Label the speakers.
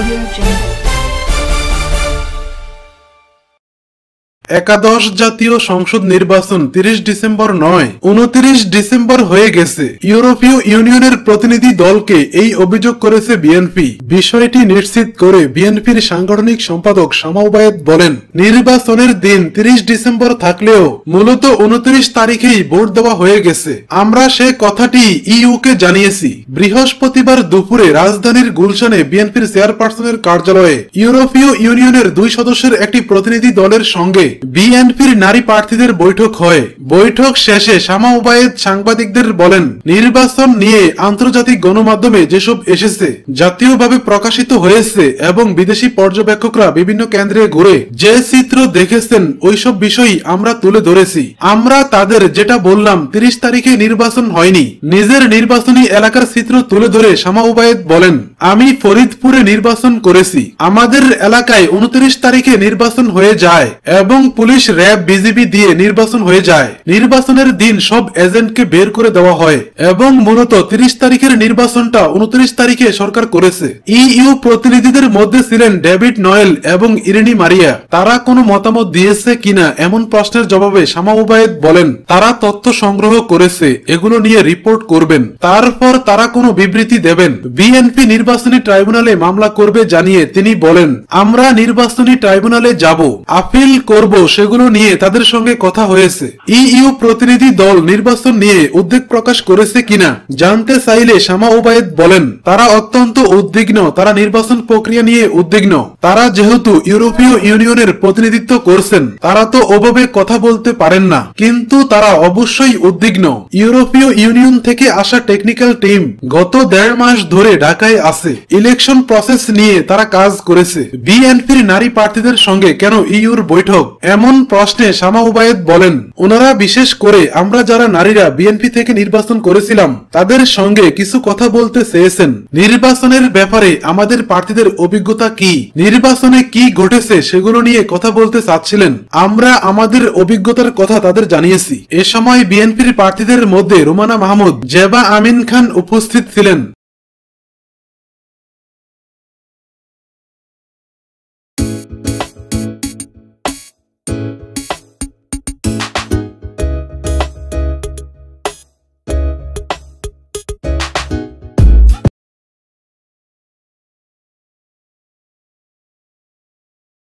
Speaker 1: Audio Jungle.
Speaker 2: একাদশ জাতীয় সংসদ নির্বাচন 30 ডিসেম্বর নয় 29 ডিসেম্বর হয়ে গেছে। ইউরোপীয় ইউনিয়নের প্রতিনিধি দলকে এই অভিযোগ করেছে বিএনপি। বিষয়টি নিশ্চিত করে বিএনপির সাংগঠনিক সম্পাদক শামা ওবায়েদ বলেন, নির্বাচনের দিন 30 ডিসেম্বর থাকলেও মূলত 29 তারিখেই ভোট দেওয়া হয়ে গেছে। আমরা সে কথাটি ইইউকে জানিয়েছি। বৃহস্পতিবার দুপুরে রাজধানীর গুলশানে বিএনপির চেয়ারপারসনের কার্যালয়ে ইউরোপীয় ইউনিয়নের 2 সদস্যের একটি প্রতিনিধি দলের সঙ্গে বিএনপির নারী প্রার্থীদের বৈঠক হয়। বৈঠক শেষে শামা ওবায়েদ সাংবাদিকদের বলেন, নির্বাচন নিয়ে আন্তর্জাতিক গণমাধ্যমে যেসব এসেছে, জাতীয়ভাবে প্রকাশিত হয়েছে এবং বিদেশি পর্যবেক্ষকরা বিভিন্ন কেন্দ্রে ঘুরে যে চিত্র দেখেছেন ওইসব বিষয়ই আমরা তুলে ধরেছি। আমরা তাদের যেটা বললাম 30 তারিখে নির্বাচন হয়নি। নিজের নির্বাচনী এলাকার চিত্র তুলে ধরে শামা ওবায়েদ বলেন, আমি ফরিদপুরে নির্বাচন করেছি। আমাদের এলাকায় 29 তারিখে নির্বাচন হয়ে যায় এবং পুলিশ, র্যাব, বিজিবি দিয়ে নির্বাচন হয়ে যায়। নির্বাচনের দিন সব এজেন্টকে বের করে দেওয়া হয় এবং মূলত 30 তারিখের নির্বাচনটা 29 তারিখে সরকার করেছে। ইইউ প্রতিনিধিদের মধ্যে ছিলেন ডেভিড নয়েল এবং ইরিনি মারিয়া। তারা কোনো মতামত দিয়েছে কিনা এমন প্রশ্নের জবাবে শামা ওবায়েদ বলেন, তারা তথ্য সংগ্রহ করেছে, এগুলো নিয়ে রিপোর্ট করবেন, তারপর তারা কোনো বিবৃতি দেবেন। বিএনপি নির্বাচনী ট্রাইব্যুনালে মামলা করবে জানিয়ে তিনি বলেন, আমরা নির্বাচনী ট্রাইব্যুনালে যাব, আপিল করব, সেগুলো নিয়ে তাদের সঙ্গে কথা হয়েছে। ইইউ প্রতিনিধি দল নির্বাচন নিয়ে উদ্বেগ প্রকাশ করেছে কিনা জানতে চাইলে শামা ওবায়েদ বলেন, তারা অত্যন্ত উদ্বিগ্ন, তারা নির্বাচন প্রক্রিয়া নিয়ে উদ্বিগ্ন। তারা যেহেতু ইউরোপীয় ইউনিয়নের প্রতিনিধিত্ব করছেন, তারা তো ওভাবে কথা বলতে পারেন না, কিন্তু তারা অবশ্যই উদ্বিগ্ন। ইউরোপীয় ইউনিয়ন থেকে আসা টেকনিক্যাল টিম গত 1.5 মাস ধরে ঢাকায় আছে। ইলেকশন প্রসেস নিয়ে তারা কাজ করেছে। বিএনপির নারী প্রার্থীদের সঙ্গে কেন ইইউর বৈঠক, এমন প্রশ্নে শামা ওবায়েদ বলেন, ওনারা বিশেষ করে আমরা যারা নারীরা বিএনপি থেকে নির্বাচন করেছিলাম তাদের সঙ্গে কিছু কথা বলতে চেয়েছেন। নির্বাচনের ব্যাপারে আমাদের প্রার্থীদের অভিজ্ঞতা কি, নির্বাচনে কি ঘটেছে সেগুলো নিয়ে কথা বলতে চাচ্ছিলেন। আমরা আমাদের অভিজ্ঞতার কথা তাদের জানিয়েছি। এ সময় বিএনপির প্রার্থীদের মধ্যে রুমানা মাহমুদ, জেবা আমিন খান উপস্থিত ছিলেন।